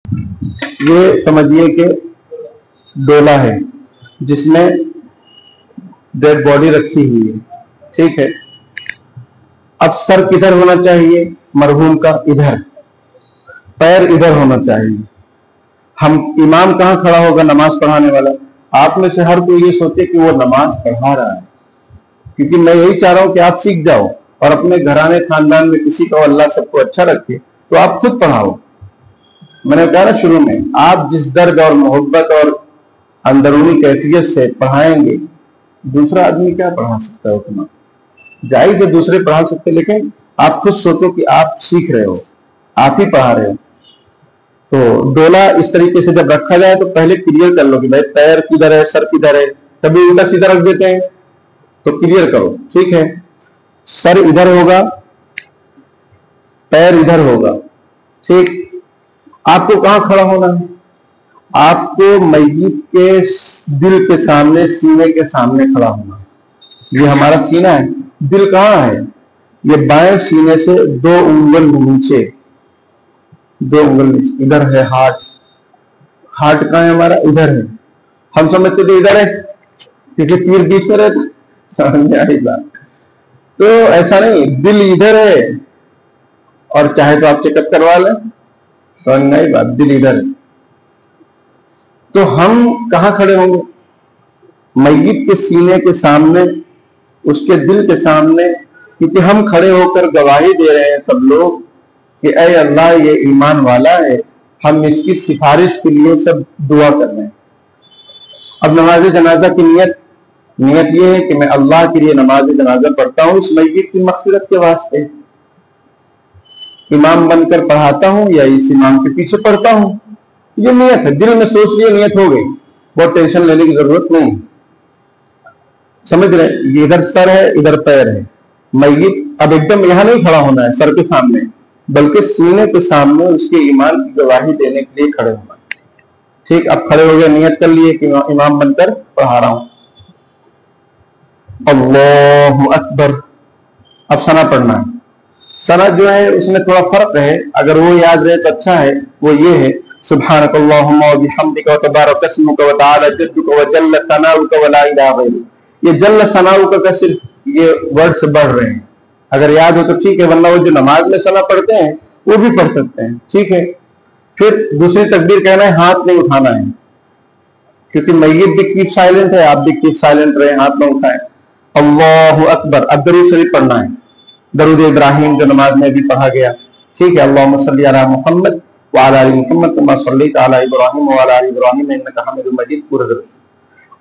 یہ سمجھیے کہ ڈولا ہے جس میں ڈیڈ باڈی رکھی ہوئی ہے، ٹھیک ہے۔ اب سر کدھر ہونا چاہیے؟ مرحوم کا ادھر، پیر ادھر ہونا چاہیے۔ ہم امام کہاں کھڑا ہوگا؟ نماز پڑھانے والا۔ آپ میں سے ہر کوئی یہ سوچے کہ وہ نماز پڑھا رہا ہے، کیونکہ میں یہی چاہ رہا ہوں کہ آپ سیکھ جاؤ اور اپنے گھرانے خاندان میں کسی کو اللہ سب کو اچھا رکھے تو آپ خود پڑھاؤ۔ میں نے کہا نا شروع میں، آپ جس درد اور محبت اور اندرونی کیفیت سے پڑھائیں گے، دوسرا آدمی کیا پڑھا سکتا ہے اتنا؟ جائز ہے دوسرے پڑھا سکتے، لیکن آپ خود سوچو کہ آپ سیکھ رہے ہو، آپ ہی پڑھا رہے ہو۔ تو ڈولا اس طریقے سے جب رکھا جائے تو پہلے کلیئر کر لو کہ بھائی پیر کدھر ہے، سر کدھر ہے۔ کبھی الٹا سیدھا رکھ دیتے ہیں تو کلیئر کرو، ٹھیک ہے۔ سر ادھر ہوگا، پیر ادھر ہوگا، ٹھیک۔ آپ کو کہاں کھڑا ہونا ہے؟ آپ کو میت کے دل کے سامنے، سینے کے سامنے کھڑا ہونا ہے۔ یہ ہمارا سینہ ہے، دل کہاں ہے؟ یہ بائیں سینے سے 2 انگل نیچے، 2 انگل نیچے، ادھر ہے ہارٹ۔ ہارٹ کہاں ہے ہمارا؟ ادھر ہے۔ ہم سمجھتے تھے ادھر ہے کیونکہ تیر بیچ میں رہتا، سمجھ میں آئی بات؟ تو ایسا نہیں، دل ادھر ہے، اور چاہے تو آپ چیک اپ کروا لیں، سمجھ میں آئی بات؟ دل ادھر ہے۔ تو ہم کہاں کھڑے ہوں گے؟ میت کے سینے کے سامنے، اس کے دل کے سامنے، کیونکہ ہم کھڑے ہو کر گواہی دے رہے ہیں سب لوگ کہ اے اللہ یہ ایمان والا ہے، ہم اس کی سفارش کے لیے سب دعا کر رہے ہیں۔ اب نماز جنازہ کی نیت یہ ہے کہ میں اللہ کے لیے نماز جنازہ پڑھتا ہوں اس میت کی مغفرت کے واسطے، امام بن کر پڑھاتا ہوں یا اس امام کے پیچھے پڑھتا ہوں، یہ نیت ہے، دل میں سوچ لیا، نیت ہو گئی، بہت ٹینشن لینے کی ضرورت نہیں۔ سمجھ رہے؟ یہ ادھر سر ہے، ادھر پیر ہے۔ میت اب ایک دم یہاں نہیں کھڑا ہونا ہے سر کے سامنے، بلکہ سینے کے سامنے اس کے ایمان کی گواہی دینے کے لیے کھڑے ہونا ہے، ٹھیک۔ اب کھڑے ہو گئے، نیت کر لیے کہ امام بن کر پڑھا رہا ہوں۔ اللہ اکبر۔ اب ثنا پڑھنا ہے۔ ثنا جو ہے اس میں تھوڑا فرق ہے، اگر وہ یاد رہے تو اچھا ہے۔ وہ یہ ہے سبحانک اللہم و بحمدک و تبارک اسمک و تعالی جدک و جل ثناؤک و لا الہ غیرک۔ یہ جل ثناؤک کا صرف یہ ورڈ سے بڑھ رہے ہیں، اگر یاد ہو تو ٹھیک ہے، ورنہ وہ جو نماز میں ثنا پڑھتے ہیں وہ بھی پڑھ سکتے ہیں، ٹھیک ہے۔ پھر دوسری تکبیر کہنا ہے، ہاتھ نہیں اٹھانا ہے، کیونکہ میت بھی کیپ سائلنٹ ہے، آپ بھی کیپ سائلنٹ رہے، ہاتھ نہ اٹھائیں۔ اللہ اکبر۔ اب درود شریف پڑھنا ہے، درود ابراہیم جو نماز میں بھی پڑھا گیا، ٹھیک ہے۔ اللہم صلی علی محمد وعلی آل محمد کما صلیت علی ابراہیم وعلی آل ابراہیم انک حمید مجید، پورا درود۔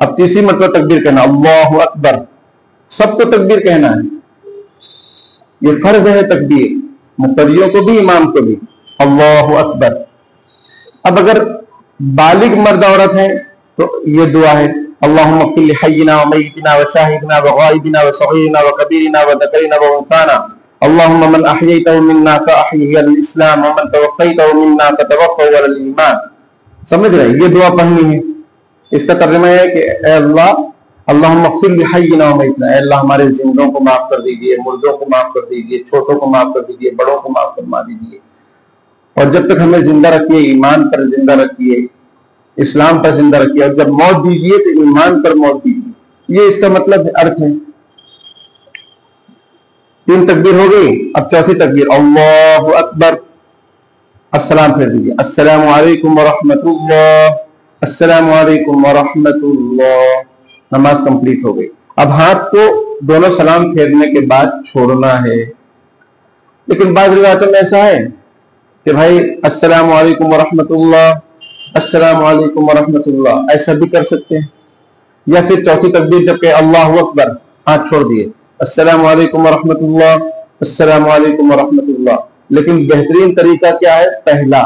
اب تیسری مرتبہ تکبیر کہنا، اللہ اکبر۔ سب کو تکبیر کہنا ہے، یہ فرض ہے تکبیر، مقتدیوں کو بھی امام کو بھی، اللہ اکبر۔ اب اگر بالغ مرد عورت ہیں تو یہ دعا ہے، اللہم اغفر لحینا و میتنا و شاہدنا و غائبنا و صغیرنا و کبیرنا و ذکرنا و انثانا، اللہم من احییتہ منا فاحیہ علی الاسلام ومن توفیتہ منا فتوفہ علی الایمان۔ سمجھ رہے ہیں؟ یہ دعا پڑھنی ہے۔ اس کا ترجمہ ہے کہ اے اللہ، اللہم اغفر لحینا و میتنا، اے اللہ ہمارے زندوں کو معاف کر دیجئے، مردوں کو معاف کر دیجئے، چھوٹوں کو معاف کر دیجئے، بڑوں کو معاف فرما دیجئے، اور جب تک ہمیں زندہ رکھیے ایمان پر زندہ رکھیے، اسلام پر زندہ رکھیے، اور جب موت دیجئے تو ایمان پر موت دیجئے۔ یہ اس کا مطلب ہے، ارتھ ہے۔ 3 تکبیر ہو گئی۔ اب چوتھی تکبیر، اللہ اکبر۔ اب سلام پھیر دیجئے، السلام علیکم ورحمۃ اللہ، السلام علیکم ورحمۃ اللہ۔ نماز کمپلیٹ ہو گئی۔ اب ہاتھ کو دونوں سلام پھیرنے کے بعد چھوڑنا ہے، لیکن بعض روایتوں میں ایسا ہے کہ بھائی السلام علیکم ورحمۃ اللہ، السلام علیکم ورحمۃ اللہ، ایسا بھی کر سکتے ہیں۔ یا پھر چوتھی تکبیر جب کہ اللہ اکبر، ہاتھ چھوڑ دیے، السلام علیکم ورحمۃ اللہ، السلام علیکم ورحمۃ اللہ۔ لیکن بہترین طریقہ کیا ہے؟ پہلا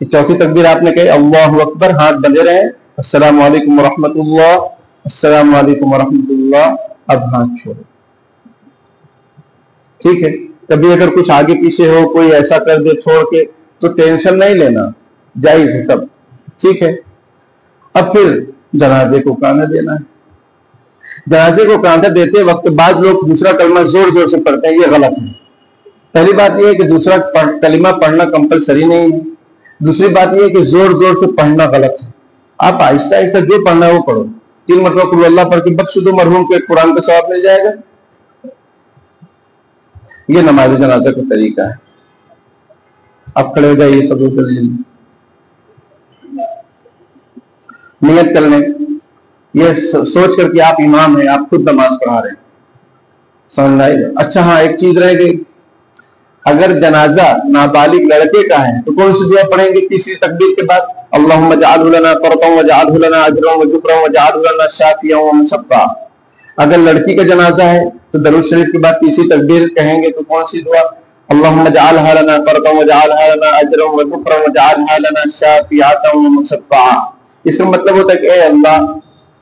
کہ چوتھی تکبیر آپ نے کہی اللہ اکبر، ہاتھ بندھے رہے، السلام علیکم ورحمۃ اللہ، السلام علیکم ورحمۃ اللہ، اب ہاتھ چھوڑو، ٹھیک ہے۔ کبھی اگر کچھ آگے پیچھے ہو، کوئی ایسا کر دے چھوڑ کے، تو ٹینشن نہیں لینا، جائز ہے سب، ٹھیک ہے۔ اب پھر جنازے کو کاندھا دینا ہے۔ جنازے کو کاندھا دیتے وقت بعض لوگ دوسرا کلمہ زور زور سے پڑھتے ہیں، یہ غلط ہے۔ پہلی بات یہ ہے کہ دوسرا کلمہ پڑھنا کمپلسری نہیں ہے، دوسری بات یہ ہے کہ زور زور سے پڑھنا غلط ہے. آپ آہستہ آہستہ جو پڑھنا ہے وہ پڑھو. 3 مرتبہ قل اللہ پڑھ کے بخش دو مرحوم کو، ایک قرآن کا ثواب مل جائے گا. یہ نماز جنازہ کا طریقہ ہے. اب کھڑے ہو جائیے سب کر لیجیے، نیت کر لیں، یہ سوچ کر کہ آپ امام ہیں، آپ خود نماز پڑھا رہے ہیں. سمجھ آئے گا. اچھا ہاں، ایک چیز رہ گئی، اگر جنازہ نابالغ لڑکے کا ہے تو کون سی دعا پڑھیں گے تیسری تکبیر کے بعد؟ اللہم اجعلہ لنا فرطا واجعلہ لنا اجرا وذکرا واجعلہ لنا شافعا ومشفعا. اگر لڑکی کا جنازہ ہے تو درود شریف کے بعد تیسری تکبیر کہیں گے تو کون سی دعا؟ اللہم اجعلہ لنا فرطا واجعلہ لنا اجرا وذکرا واجعلہ لنا شافعا ومشفعا. اس کا مطلب ہوتا ہے کہ اے اللہ،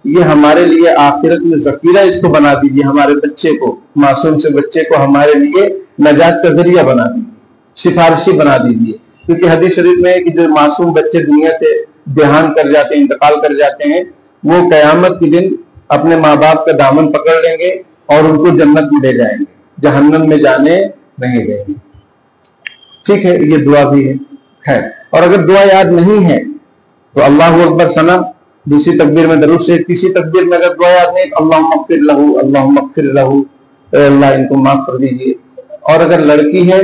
یہ ہمارے لیے آخرت میں ذخیرہ اس کو بنا دیجیے، ہمارے بچے کو، معصوم سے بچے کو ہمارے لیے نجات کا ذریعہ بنا دیجیے، سفارشی بنا دیجیے. کیونکہ حدیث شریف میں ہے کہ جو معصوم بچے دنیا سے دیہانت کر جاتے ہیں، انتقال کر جاتے ہیں، وہ قیامت کے دن اپنے ماں باپ کا دامن پکڑ لیں گے اور ان کو جنت میں لے جائیں گے، جہنم میں جانے نہیں دیں گے. ٹھیک ہے، یہ دعا بھی ہے. اور اگر دعا یاد نہیں ہے تو اللہ اکبر ثنا، دوسری تکبیر میں درود شریف، تیسری تکبیر میں اگر دعا یاد نہیں تو اللہم اغفر لہ، اللہم اغفر لہ، اے اللہ ان کو معاف کر دیجیے. اور اگر لڑکی ہے،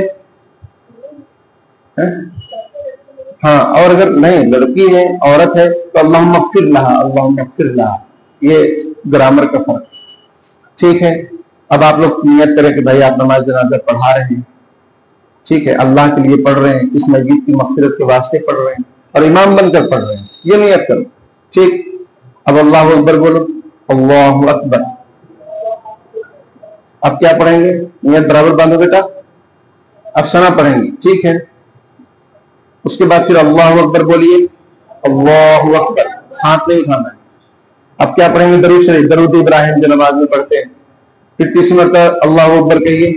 ہاں، اور اگر نہیں لڑکی ہے، عورت ہے تو اللہم اغفر لہ، اللہم اغفر لہ. یہ گرامر کا فرق. ٹھیک ہے. اب آپ لوگ نیت کریں کہ بھائی آپ نماز جنازہ پڑھا رہے ہیں، ٹھیک ہے، اللہ کے لیے پڑھ رہے ہیں، اس میت کی مغفرت کے واسطے پڑھ رہے ہیں اور امام بن کر پڑھ رہے ہیں، یہ نیت کرو. ٹھیک. اب اللہ اکبر بولو، اللہ اکبر. اب کیا پڑھیں گے؟ نیت برابر باندھو بیٹا. اب ثنا پڑھیں گے. ٹھیک ہے. اس کے بعد پھر اللہ اکبر بولیے، اللہ اکبر، ہاتھ نہیں اٹھانا ہے. اب کیا پڑھیں گے؟ درود شریف، درود ابراہیم جو نماز میں پڑھتے ہیں. پھر تیسری مرتبہ اللہ اکبر کہیے.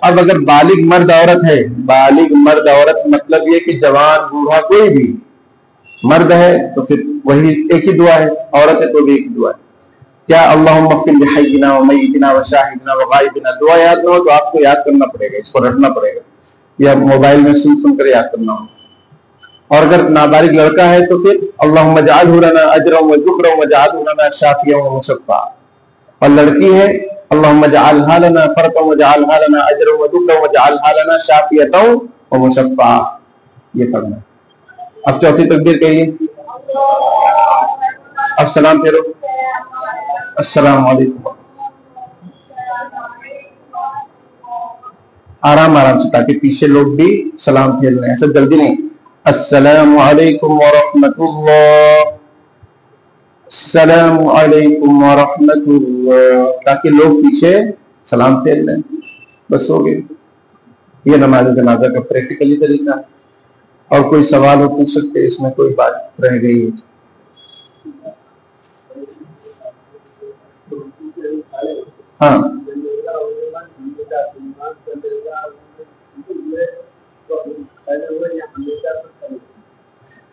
اب اگر بالغ مرد عورت ہے، بالغ مرد عورت مطلب یہ کہ جوان بوڑھا کوئی بھی مرد ہے تو پھر وہی ایک ہی دعا ہے، عورت ہے تو بھی ایک ہی دعا ہے. کیا اللہم اغفر لحینا ومیتنا وشاہدنا وغائبنا دعا یاد نہ ہو تو آپ کو یاد کرنا پڑے گا، اس کو رٹنا پڑے گا یا موبائل میں سن کر یاد کرنا ہو. اور اگر نابالغ لڑکا ہے تو پھر اللہم اجعلہ لنا اجرا وذکرا واجعلہ لنا شافعا ومشفعا. اور لڑکی ہے اللہم اجعلہ لنا فرطا واجعلہ لنا اجرا وذکرا واجعلہ لنا شافعا ومشفعا. یہ پڑھنا. اب چوتھی تکبیر کہیے. اب سلام پھیرو. السلام علیکم. آرام آرام سے، تاکہ پیچھے لوگ بھی سلام پھیر لیں، ایسا جلدی نہیں. السلام علیکم ورحمۃ اللہ، السلام علیکم ورحمۃ اللہ، تاکہ لوگ پیچھے سلام پھیر لیں. بس ہو گئے. یہ نماز جنازہ کا پریکٹیکلی طریقہ ہے. اور کوئی سوال ہو پوچھ سکتے، اس میں کوئی بات رہ گئی ہے؟ ہاں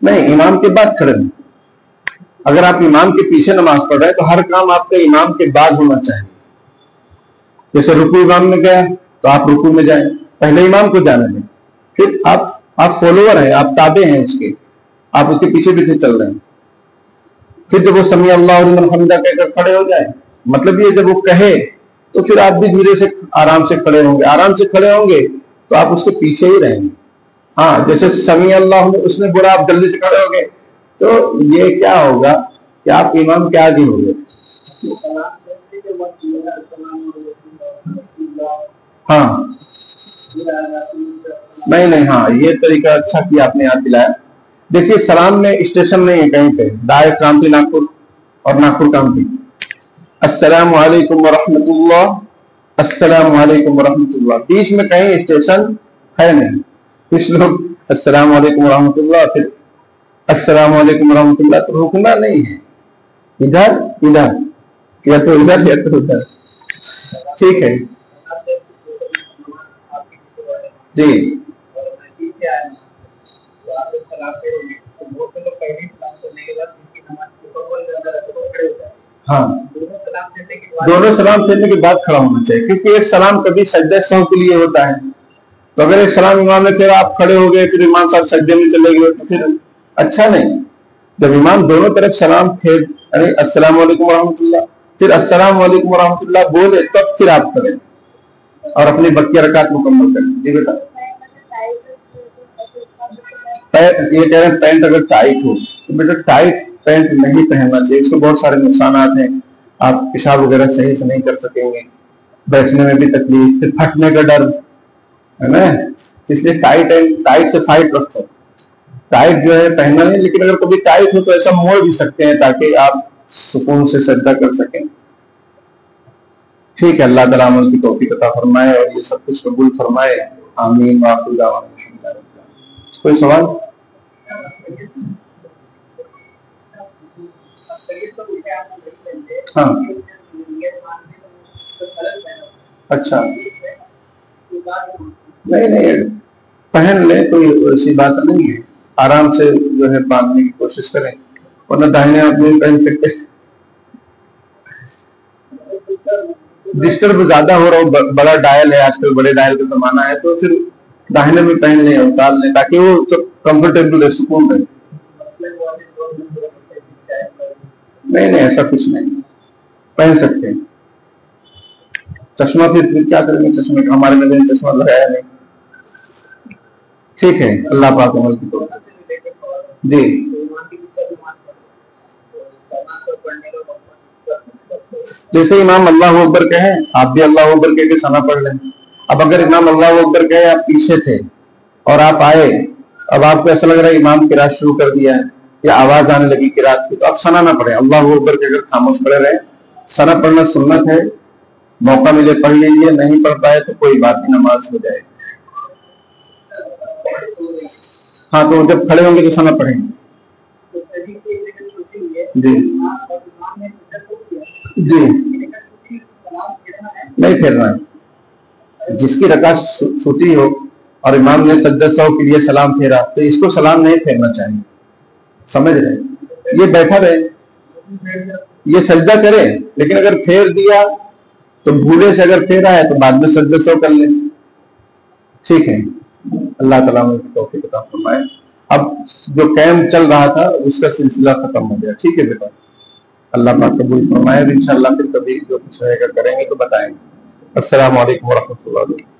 نہیں، امام کے بعد کھڑے ہیں. اگر آپ امام کے پیچھے نماز پڑھ رہے ہیں تو ہر کام آپ کا امام کے بعد ہونا چاہیے. جیسے رکوع امام میں گیا تو آپ رکوع میں جائیں، پہلے امام کو جانے دیں. پھر آپ فالوور ہیں، آپ تابع ہیں اس کے، آپ اس کے پیچھے پیچھے چل رہے ہیں. پھر جب وہ سمیع اللہ لمن حمدہ کہہ کر کھڑے ہو جائیں، مطلب یہ جب وہ کہے تو پھر آپ بھی دھیرے سے آرام سے کھڑے ہوں گے. آرام سے کھڑے ہوں گے تو آپ اس کے پیچھے ہی رہیں گے. ہاں، جیسے سمیع اللہ اس میں بولا آپ جلدی سے کھڑے ہو گئے تو یہ کیا ہوگا کہ آپ امام کے آگے ہو گئے. ہاں نہیں، ہاں یہ طریقہ اچھا کیا آپ نے یاد دلایا. دیکھیے سلام میں اسٹیشن نہیں ہے کہیں پہ، دائر کرامتی ناگپور اور ناگپور کرامتی. السلام علیکم ورحمۃ اللہ، السلام علیکم ورحمۃ اللہ، بیچ میں کہیں اسٹیشن ہے نہیں. کچھ لوگ السلام علیکم ورحمۃ اللہ پھر السلام علیکم ورحمۃ اللہ، تو رکنا نہیں ہے، ادھر ادھر یا تو ادھر یا تو ادھر. ٹھیک ہے جی. ہاں، دونوں سلام پھیرنے کے بعد کھڑا ہونا چاہیے، کیونکہ ایک سلام کبھی سجدہ سہو کے لیے ہوتا ہے تو اگر ایک سلام امام نے پھر آپ کھڑے ہو گئے، پھر امام صاحب سجدے میں چلے گئے، تو پھر اچھا نہیں. جب امام دونوں طرف سلام پھیر السلام علیکم ورحمۃ اللہ، پھر السلام علیکم ورحمۃ اللہ بولے، تب پھر آپ کریں اور اپنی بقیہ رکعت مکمل کریں. جی بیٹا، یہ کہہ رہے ہیں پینٹ اگر ٹائٹ ہو تو بیٹا ٹائٹ پینٹ نہیں پہننا چاہیے، اس کو بہت سارے نقصانات ہیں. آپ پیشاب وغیرہ صحیح سے نہیں کر سکیں گے، بیٹھنے میں بھی تکلیف، پھر پھٹنے کا ڈر ہے نا. اس لیے ٹائٹ سے فائٹ رکھو. ٹائٹ جو ہے پہننا نہیں، لیکن اگر کبھی ٹائٹ ہو تو ایسا موڑ بھی سکتے ہیں تاکہ آپ سکون سے سجدہ کر سکیں. ٹھیک ہے، اللہ تعالیٰ عمل کی توفیق عطا فرمائے اور یہ سب کچھ قبول فرمائے. آمین. وآخر دعوانا. کوئی سوال؟ ہاں اچھا، نہیں پہن لیں، کوئی ایسی بات نہیں ہے. آرام سے جو ہے باندھنے کی کوشش کریں، ورنہ داہنے آپ نہیں پہن سکتے. ڈسٹرب زیادہ ہو رہا ہو، بڑا ڈائل ہے آج کل، بڑے ڈائل کا زمانہ ہے، تو پھر داہنے میں پہن لیں، اتار لیں تاکہ وہ کمفرٹیبل رہے، سکون رہے. نہیں ایسا کچھ نہیں، پہن سکتے ہیں. چشمہ پھر کیا کریں گے؟ چشمے کا ہمارے نبی نے چشمہ لگایا نہیں. ٹھیک ہے، اللہ پاک عمل کی توفیق. جی جیسے امام اللہ اکبر کہیں، آپ بھی اللہ اکبر کہہ کے ثنا پڑھ لیں. اب اگر امام اللہ اکبر کہے، آپ پیچھے تھے اور آپ آئے، اب آپ کو ایسا لگ رہا ہے امام قرات شروع کر دیا ہے یا آواز آنے لگی قرات کی، تو آپ ثنا نہ پڑھیں. اللہ اکبر کے اگر خاموش پڑے رہے. ثنا پڑھنا سنت ہے، موقع ملے پڑھ لیجیے، نہیں پڑھ پائے تو کوئی بات نہیں، نماز ہو جائے. ہاں تو جب کھڑے ہوں گے تو ثنا پڑھیں گے. جی جی نہیں پھیرنا ہے. جس کی رکعت چھوٹی ہو اور امام نے سجدہ سہو کے لیے سلام پھیرا تو اس کو سلام نہیں پھیرنا چاہیے. سمجھ رہے؟ یہ بیٹھا رہے، یہ سجدہ کرے، لیکن اگر پھیر دیا تو بھولے سے اگر پھیرا ہے تو بعد میں سجدہ سہو کر لیں. ٹھیک ہے، اللہ تعالیٰ کی توفیق عطا فرمائے. اب جو کیمپ چل رہا تھا اس کا سلسلہ ختم ہو گیا. ٹھیک ہے بیٹا، اللہ پاک قبول فرمائے. انشاءاللہ پھر کبھی جو کچھ رہے گا کریں گے تو بتائیں گے. السلام علیکم ورحمۃ اللہ وبرکاتہ.